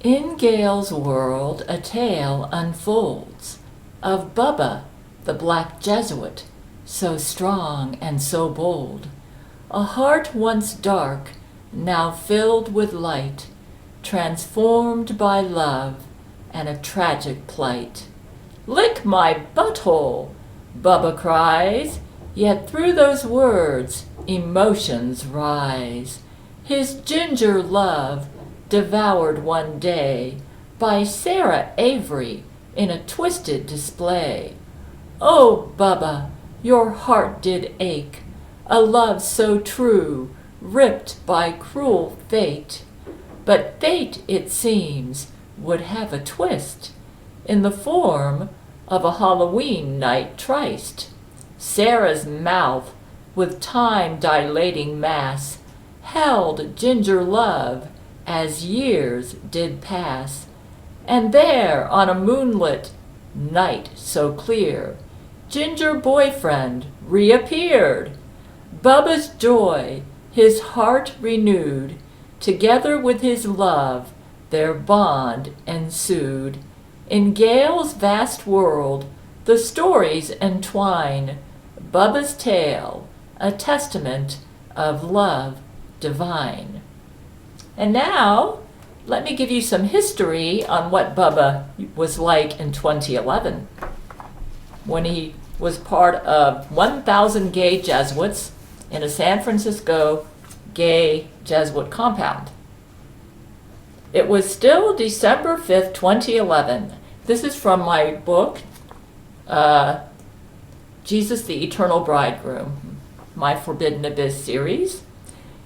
In Gail's world, a tale unfolds of Bubba, the Black Jesuit, so strong and so bold. A heart once dark, now filled with light, transformed by love and a tragic plight. "Lick my butthole," Bubba cries, yet through those words emotions rise. His ginger love devoured one day by Sara Avery in a twisted display. Oh, Bubba, your heart did ache, a love so true, ripped by cruel fate. But fate, it seems, would have a twist in the form of a Halloween night tryst. Sarah's mouth, with time-dilating mass, held ginger love as years did pass. And there, on a moonlit night so clear, ginger boyfriend reappeared. Bubba's joy, his heart renewed, together with his love, their bond ensued. In Gail's vast world, the stories entwine, Bubba's tale, a testament of love divine. And now, let me give you some history on what Bubba was like in 2011, when he was part of 1,000 gay Jesuits in a San Francisco gay Jesuit compound. It was still December 5th, 2011. This is from my book, Jesus the Eternal Bridegroom, my Forbidden Abyss series.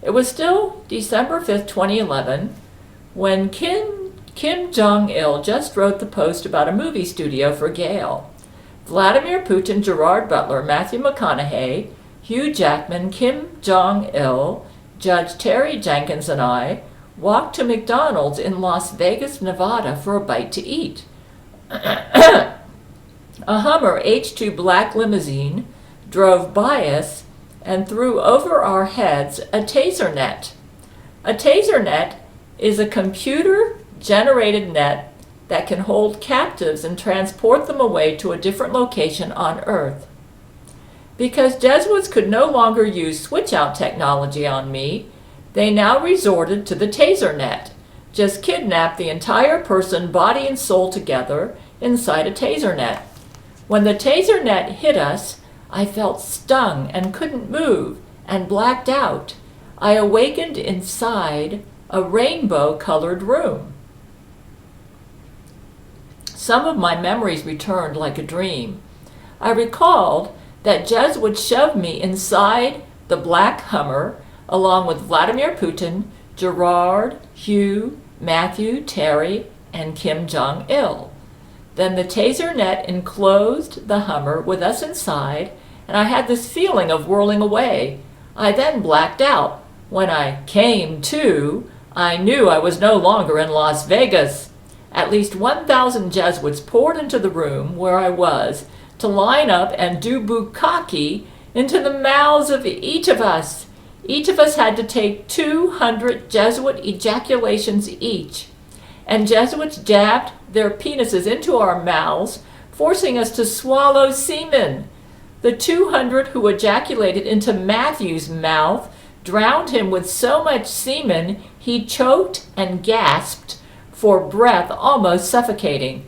It was still December 5th, 2011, when Kim Jong-il just wrote the post about a movie studio for Gail. Vladimir Putin, Gerard Butler, Matthew McConaughey, Hugh Jackman, Kim Jong-il, Judge Terry Jenkins, and I walked to McDonald's in Las Vegas, Nevada for a bite to eat. A Hummer H2 black limousine drove by us and threw over our heads a taser net. A taser net is a computer-generated net that can hold captives and transport them away to a different location on Earth. Because Jesuits could no longer use switch-out technology on me, they now resorted to the taser net. Just kidnap the entire person, body and soul together, inside a taser net. When the taser net hit us, I felt stung and couldn't move and blacked out. I awakened inside a rainbow-colored room. Some of my memories returned like a dream. I recalled that Jesuits shoved me inside the black Hummer along with Vladimir Putin, Gerard, Hugh, Matthew, Terry, and Kim Jong-il. Then the taser net enclosed the Hummer with us inside, and I had this feeling of whirling away. I then blacked out. When I came to, I knew I was no longer in Las Vegas. At least 1,000 Jesuits poured into the room where I was to line up and do bukkake into the mouths of each of us. Each of us had to take 200 Jesuit ejaculations each, and Jesuits jabbed their penises into our mouths, forcing us to swallow semen. The 200 who ejaculated into Matthew's mouth drowned him with so much semen he choked and gasped for breath, almost suffocating.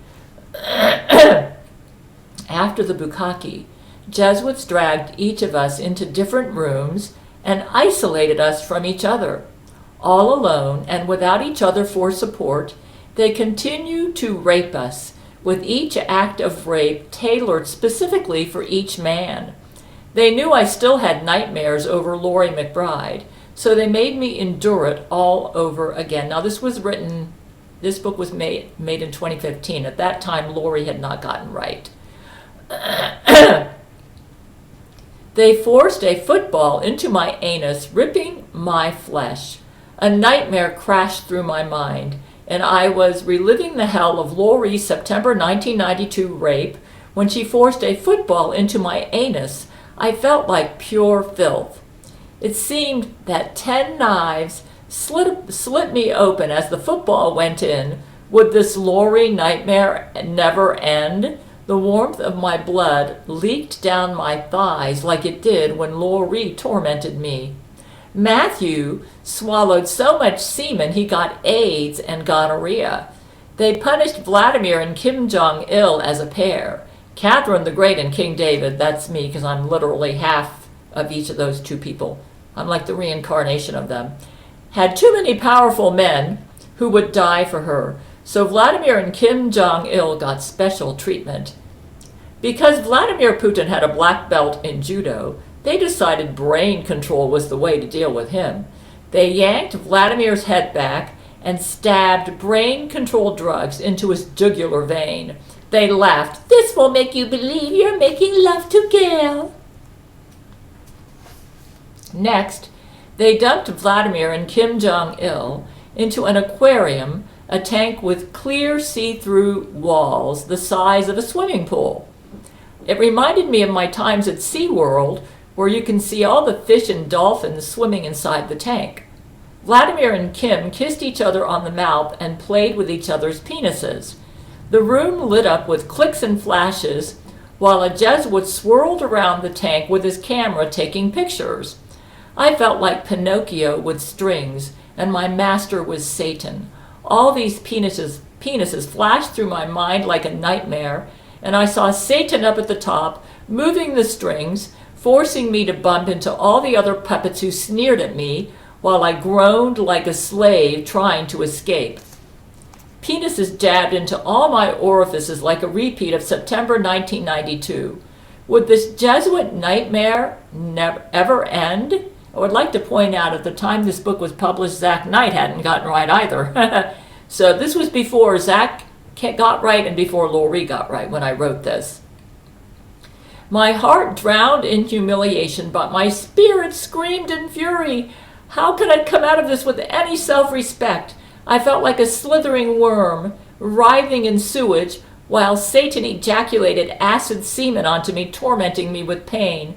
After the bukkake, Jesuits dragged each of us into different rooms and isolated us from each other. All alone and without each other for support, they continued to rape us, with each act of rape tailored specifically for each man. They knew I still had nightmares over Laurie McBride, so they made me endure it all over again. Now this was written, this book was made in 2015. At that time, Laurie had not gotten right. They forced a football into my anus, ripping my flesh. A nightmare crashed through my mind, and I was reliving the hell of Laurie's September 1992 rape when she forced a football into my anus. I felt like pure filth. It seemed that 10 knives slit me open as the football went in, Would this Lori nightmare never end? The warmth of my blood leaked down my thighs like it did when Lori tormented me. Matthew swallowed so much semen he got AIDS and gonorrhea. They punished Vladimir and Kim Jong-il as a pair. Catherine the Great and King David, that's me because I'm literally half of each of those two people. I'm like the reincarnation of them. Had too many powerful men who would die for her. So Vladimir and Kim Jong-il got special treatment. Because Vladimir Putin had a black belt in judo, they decided brain control was the way to deal with him. They yanked Vladimir's head back and stabbed brain-controlled drugs into his jugular vein. They laughed, "This will make you believe you're making love to Gail." Next, they dumped Vladimir and Kim Jong-il into an aquarium, a tank with clear see-through walls the size of a swimming pool. It reminded me of my times at SeaWorld, where you can see all the fish and dolphins swimming inside the tank. Vladimir and Kim kissed each other on the mouth and played with each other's penises. The room lit up with clicks and flashes, while a Jesuit swirled around the tank with his camera taking pictures. I felt like Pinocchio with strings, and my master was Satan. All these penises flashed through my mind like a nightmare, and I saw Satan up at the top, moving the strings, forcing me to bump into all the other puppets who sneered at me, while I groaned like a slave trying to escape. Penises jabbed into all my orifices like a repeat of September 1992. Would this Jesuit nightmare never ever end? I would like to point out at the time this book was published, Zack Knight hadn't gotten right either. So this was before Zack got right and before Lori got right when I wrote this. My heart drowned in humiliation, but my spirit screamed in fury. How could I come out of this with any self-respect? I felt like a slithering worm, writhing in sewage, while Satan ejaculated acid semen onto me, tormenting me with pain.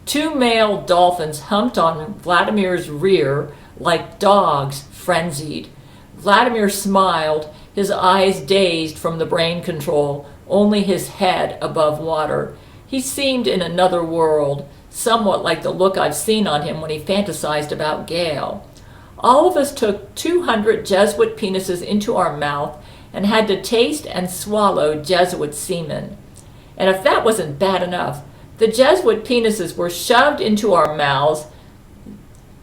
Two male dolphins humped on Vladimir's rear like dogs, frenzied. Vladimir smiled, his eyes dazed from the brain control, only his head above water. He seemed in another world, somewhat like the look I've seen on him when he fantasized about Gail. All of us took 200 Jesuit penises into our mouth and had to taste and swallow Jesuit semen. And if that wasn't bad enough, the Jesuit penises were shoved into our mouths,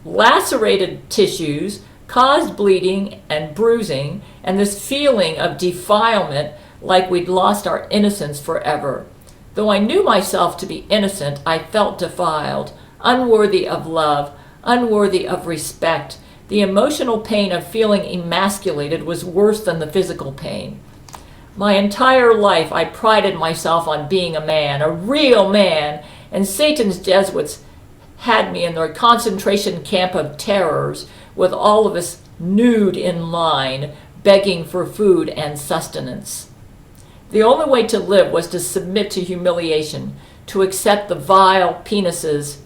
lacerated tissues, caused bleeding and bruising, and this feeling of defilement like we'd lost our innocence forever. Though I knew myself to be innocent, I felt defiled, unworthy of love, unworthy of respect. The emotional pain of feeling emasculated was worse than the physical pain. My entire life I prided myself on being a man, a real man, and Satan's Jesuits had me in their concentration camp of terrors, with all of us nude in line, begging for food and sustenance. The only way to live was to submit to humiliation, to accept the vile penises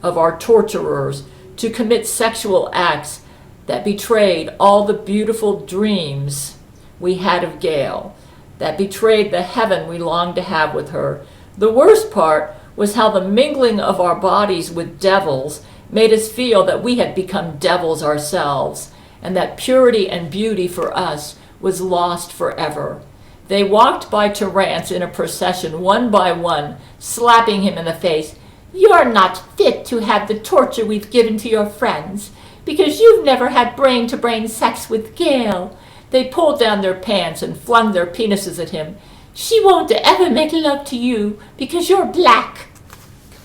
of our torturers, to commit sexual acts that betrayed all the beautiful dreams we had of Gail, that betrayed the heaven we longed to have with her. The worst part was how the mingling of our bodies with devils made us feel that we had become devils ourselves, and that purity and beauty for us was lost forever. They walked by Terence in a procession, one by one, slapping him in the face. "You're not fit to have the torture we've given to your friends, because you've never had brain-to-brain sex with Gail." They pulled down their pants and flung their penises at him. "She won't ever make love to you because you're black."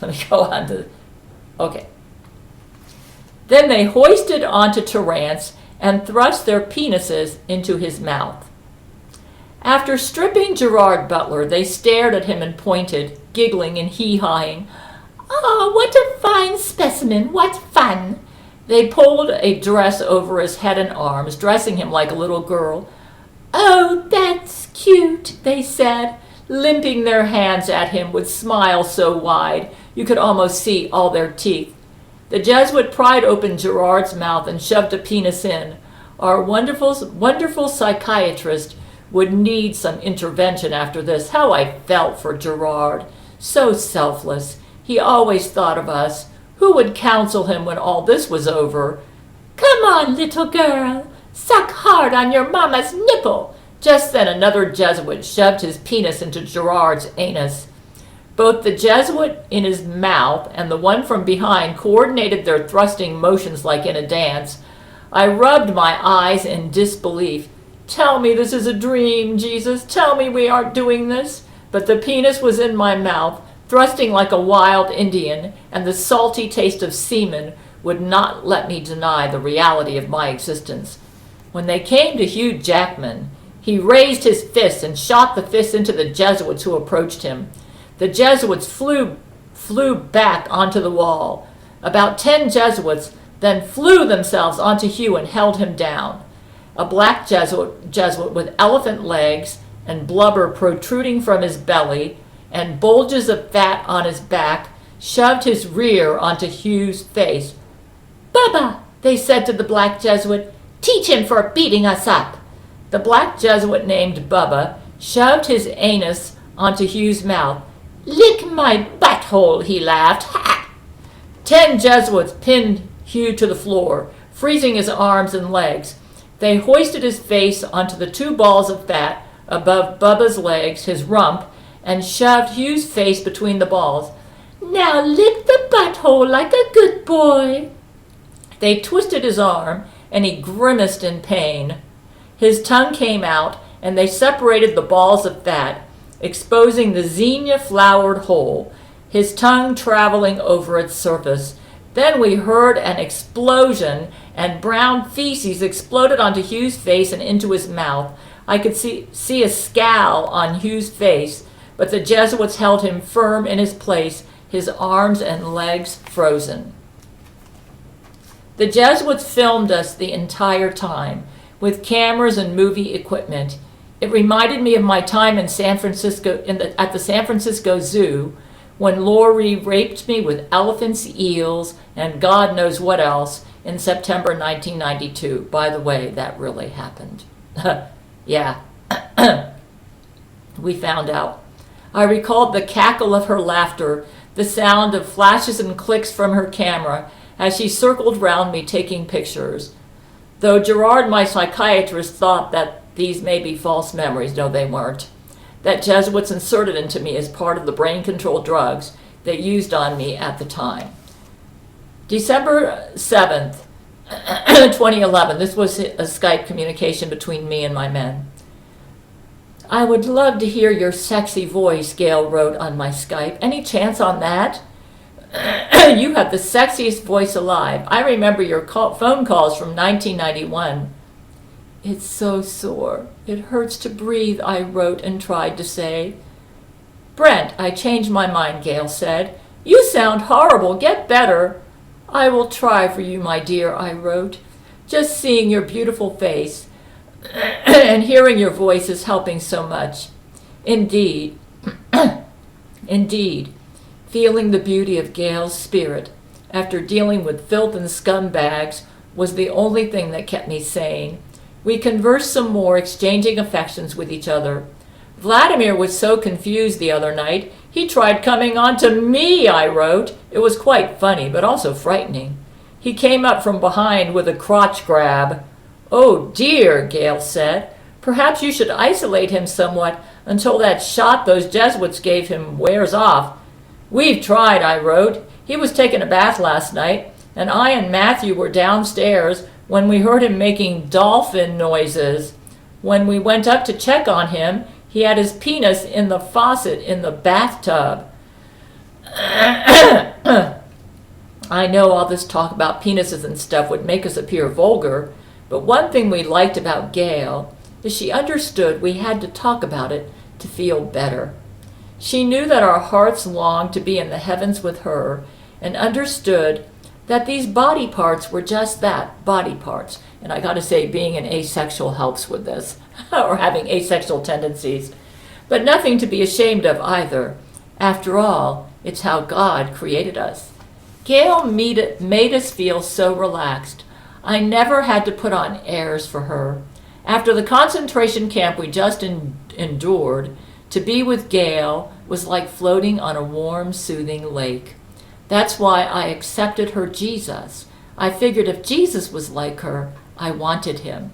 Let me go on to... Okay. Then they hoisted onto Terence and thrust their penises into his mouth. After stripping Gerard Butler, they stared at him and pointed, giggling and hee-hawing. "Oh, what a fine specimen! What fun!" They pulled a dress over his head and arms, dressing him like a little girl. "Oh, that's cute," they said, limping their hands at him with smiles so wide you could almost see all their teeth. The Jesuit pried open Gerard's mouth and shoved a penis in. Our wonderful psychiatrist would need some intervention after this. How I felt for Gerard. So selfless. He always thought of us. Who would counsel him when all this was over? "Come on, little girl. Suck hard on your mama's nipple." Just then another Jesuit shoved his penis into Gerard's anus. Both the Jesuit in his mouth and the one from behind coordinated their thrusting motions like in a dance. I rubbed my eyes in disbelief. Tell me this is a dream, Jesus. Tell me we aren't doing this. But the penis was in my mouth, thrusting like a wild Indian, and the salty taste of semen would not let me deny the reality of my existence. When they came to Hugh Jackman, he raised his fist and shot the fist into the Jesuits who approached him. The Jesuits flew back onto the wall. About 10 Jesuits then flew themselves onto Hugh and held him down. A black Jesuit with elephant legs and blubber protruding from his belly and bulges of fat on his back shoved his rear onto Hugh's face. "Bubba," they said to the black Jesuit, "teach him for beating us up." The black Jesuit named Bubba shoved his anus onto Hugh's mouth. "Lick my butthole," he laughed. "Ha!" 10 Jesuits pinned Hugh to the floor, freezing his arms and legs. They hoisted his face onto the 2 balls of fat above Bubba's legs, his rump, and shoved Hugh's face between the balls. "Now lick the butthole like a good boy." They twisted his arm, and he grimaced in pain. His tongue came out, and they separated the balls of fat, exposing the zinnia-flowered hole, his tongue traveling over its surface. Then we heard an explosion, and brown feces exploded onto Hugh's face and into his mouth. I could see a scowl on Hugh's face, but the Jesuits held him firm in his place, his arms and legs frozen. The Jesuits filmed us the entire time, with cameras and movie equipment. It reminded me of my time in San Francisco at the San Francisco Zoo, when Laurie raped me with elephants, eels, and God knows what else in September 1992. By the way, that really happened. Yeah. We found out. I recalled the cackle of her laughter, the sound of flashes and clicks from her camera as she circled round me taking pictures. Though Gerard, my psychiatrist, thought that these may be false memories. No, they weren't. That Jesuits inserted into me as part of the brain-controlled drugs they used on me at the time. December 7th, 2011. This was a Skype communication between me and my men. "I would love to hear your sexy voice," Gail wrote on my Skype. "Any chance on that? You have the sexiest voice alive. I remember your phone calls from 1991. "It's so sore. It hurts to breathe," I wrote and tried to say. "Brent, I changed my mind," Gail said. "You sound horrible. Get better." "I will try for you, my dear," I wrote. "Just seeing your beautiful face and hearing your voice is helping so much." Indeed, indeed, feeling the beauty of Gail's spirit after dealing with filth and scumbags was the only thing that kept me sane. We conversed some more, exchanging affections with each other. "Vladimir was so confused the other night, he tried coming on to me," I wrote. "It was quite funny, but also frightening. He came up from behind with a crotch grab." "Oh dear," Gail said. "Perhaps you should isolate him somewhat until that shot those Jesuits gave him wears off." "We've tried," I wrote. "He was taking a bath last night, and I and Matthew were downstairs when we heard him making dolphin noises. When we went up to check on him, he had his penis in the faucet in the bathtub." I know all this talk about penises and stuff would make us appear vulgar, but one thing we liked about Gail is she understood we had to talk about it to feel better. She knew that our hearts longed to be in the heavens with her, and understood that these body parts were just that, body parts. And I gotta say, being an asexual helps with this, or having asexual tendencies. But nothing to be ashamed of either. After all, it's how God created us. Gail made us feel so relaxed. I never had to put on airs for her. After the concentration camp we just endured, to be with Gail was like floating on a warm, soothing lake. That's why I accepted her Jesus. I figured if Jesus was like her, I wanted him.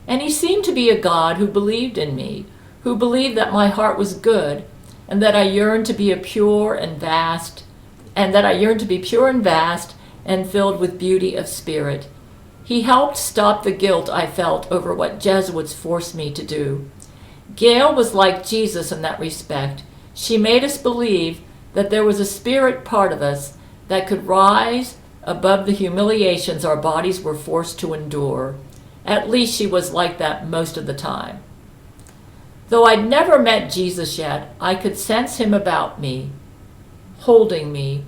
And he seemed to be a God who believed in me, who believed that my heart was good, and that I yearned to be pure and vast, and filled with beauty of spirit. He helped stop the guilt I felt over what Jesuits forced me to do. Gail was like Jesus in that respect. She made us believe that there was a spirit part of us that could rise above the humiliations our bodies were forced to endure. At least she was like that most of the time. Though I'd never met Jesus yet, I could sense him about me, holding me,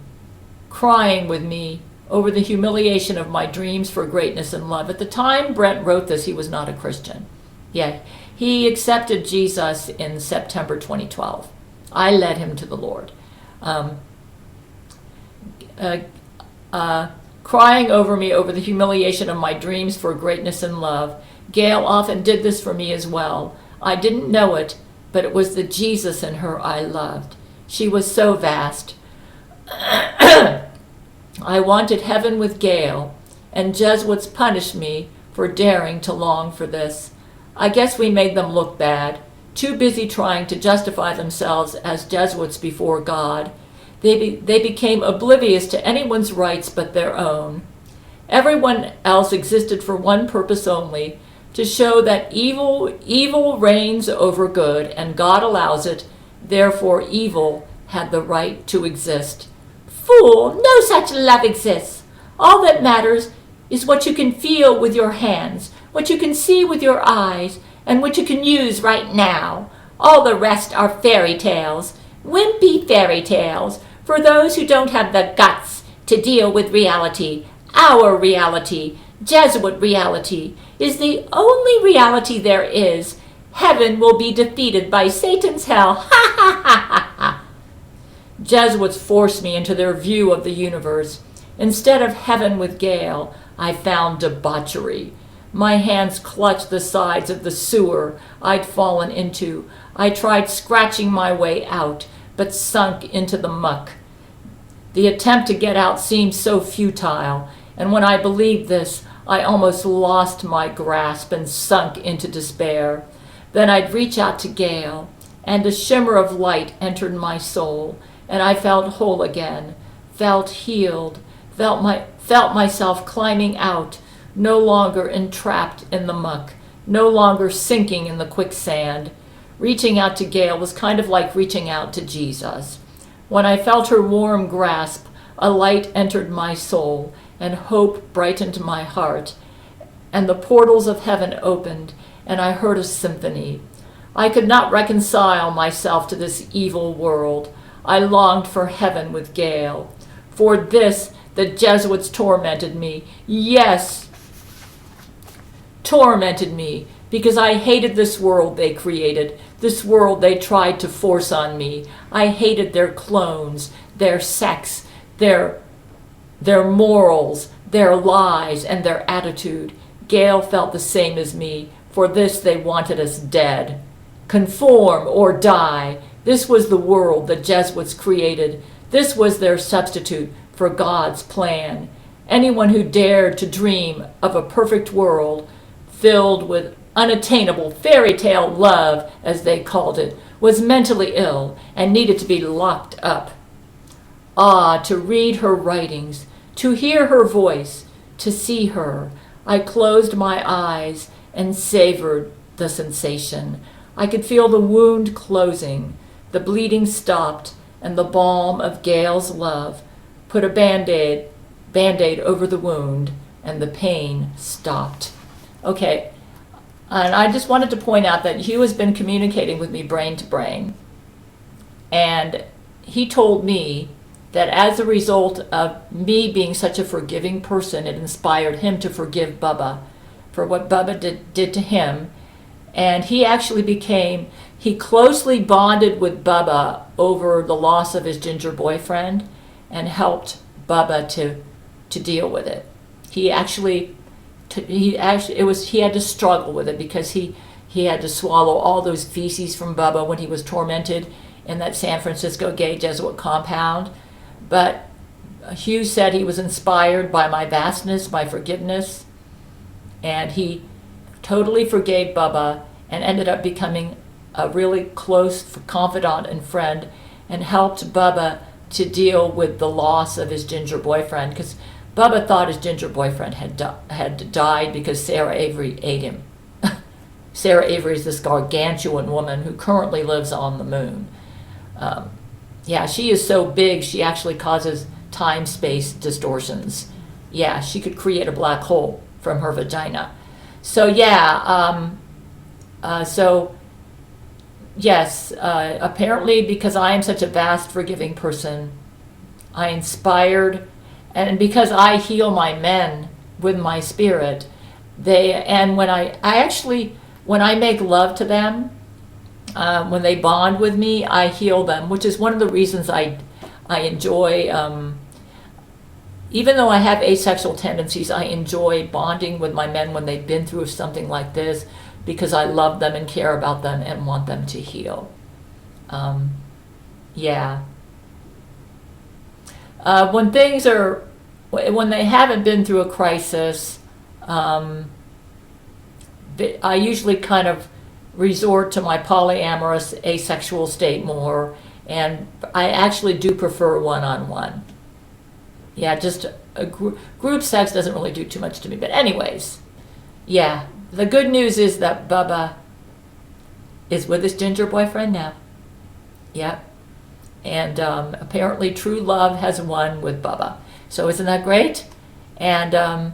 crying with me over the humiliation of my dreams for greatness and love. At the time Brent wrote this, he was not a Christian. Yet he accepted Jesus in September 2012. I led him to the Lord. Crying over me over the humiliation of my dreams for greatness and love. Gail often did this for me as well. I didn't know it, but it was the Jesus in her I loved. She was so vast. I wanted heaven with Gail, and Jesuits punished me for daring to long for this. I guess we made them look bad, too busy trying to justify themselves as Jesuits before God. They became oblivious to anyone's rights but their own. Everyone else existed for one purpose only, to show that evil reigns over good, and God allows it, therefore evil had the right to exist. Fool, no such love exists. All that matters is what you can feel with your hands, what you can see with your eyes, and what you can use right now. All the rest are fairy tales, wimpy fairy tales, for those who don't have the guts to deal with reality. Our reality, Jesuit reality, is the only reality there is. Heaven will be defeated by Satan's hell. Ha ha ha ha ha. Jesuits forced me into their view of the universe. Instead of heaven with Gail, I found debauchery. My hands clutched the sides of the sewer I'd fallen into. I tried scratching my way out, but sunk into the muck. The attempt to get out seemed so futile, and when I believed this, I almost lost my grasp and sunk into despair. Then I'd reach out to Gail, and a shimmer of light entered my soul, and I felt whole again, felt healed, felt myself climbing out, no longer entrapped in the muck, no longer sinking in the quicksand. Reaching out to Gail was kind of like reaching out to Jesus. When I felt her warm grasp, a light entered my soul, and hope brightened my heart, and the portals of heaven opened, and I heard a symphony. I could not reconcile myself to this evil world. I longed for heaven with Gail. For this, the Jesuits tormented me. Yes, tormented me, because I hated this world they created, this world they tried to force on me. I hated their clones, their sex, their morals, their lies, and their attitude. Gail felt the same as me. For this they wanted us dead. Conform or die. This was the world the Jesuits created. This was their substitute for God's plan. Anyone who dared to dream of a perfect world filled with unattainable fairy tale love, as they called it, was mentally ill and needed to be locked up. Ah, to read her writings, to hear her voice, to see her. I closed my eyes and savored the sensation. I could feel the wound closing, the bleeding stopped, and the balm of Gail's love put a band-aid over the wound, and the pain stopped. Okay, and I just wanted to point out that Hugh has been communicating with me brain to brain, and he told me that as a result of me being such a forgiving person, it inspired him to forgive Bubba for what Bubba did to him. And he actually he closely bonded with Bubba over the loss of his ginger boyfriend and helped Bubba to deal with it. He actually he had to struggle with it because he had to swallow all those feces from Bubba when he was tormented in that San Francisco gay Jesuit compound. But Hugh said he was inspired by my vastness, my forgiveness, and he totally forgave Bubba and ended up becoming a really close confidant and friend, and helped Bubba to deal with the loss of his ginger boyfriend, because Bubba thought his ginger boyfriend had died because Sara Avery ate him. Sara Avery is this gargantuan woman who currently lives on the moon. Yeah, she is so big she actually causes time-space distortions. Yeah, she could create a black hole from her vagina. So yeah, yes, apparently because I am such a vast forgiving person, I inspired, and because I heal my men with my spirit, and when I make love to them, when they bond with me, I heal them, which is one of the reasons I enjoy, even though I have asexual tendencies, I enjoy bonding with my men when they've been through something like this, because I love them and care about them and want them to heal. Yeah. When they haven't been through a crisis, I usually kind of resort to my polyamorous asexual state more, and I actually do prefer one-on-one. Yeah, just a group sex doesn't really do too much to me. But anyways, yeah, the good news is that Bubba is with his ginger boyfriend now. Yep. And apparently true love has won with Bubba. So isn't that great? And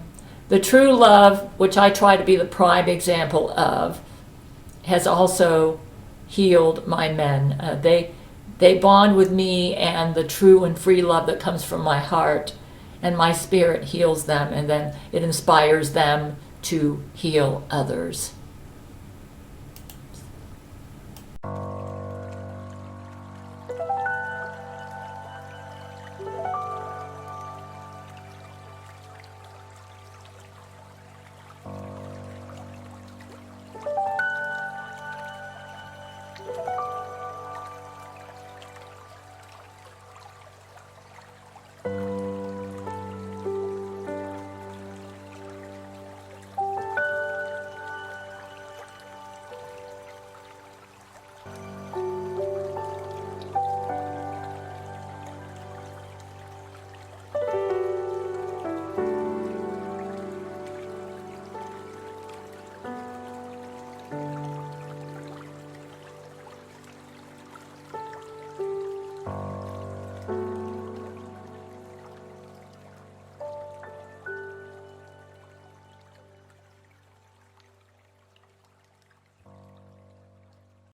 the true love, which I try to be the prime example of, has also healed my men. They bond with me, and the true and free love that comes from my heart and my spirit heals them, and then it inspires them to heal others.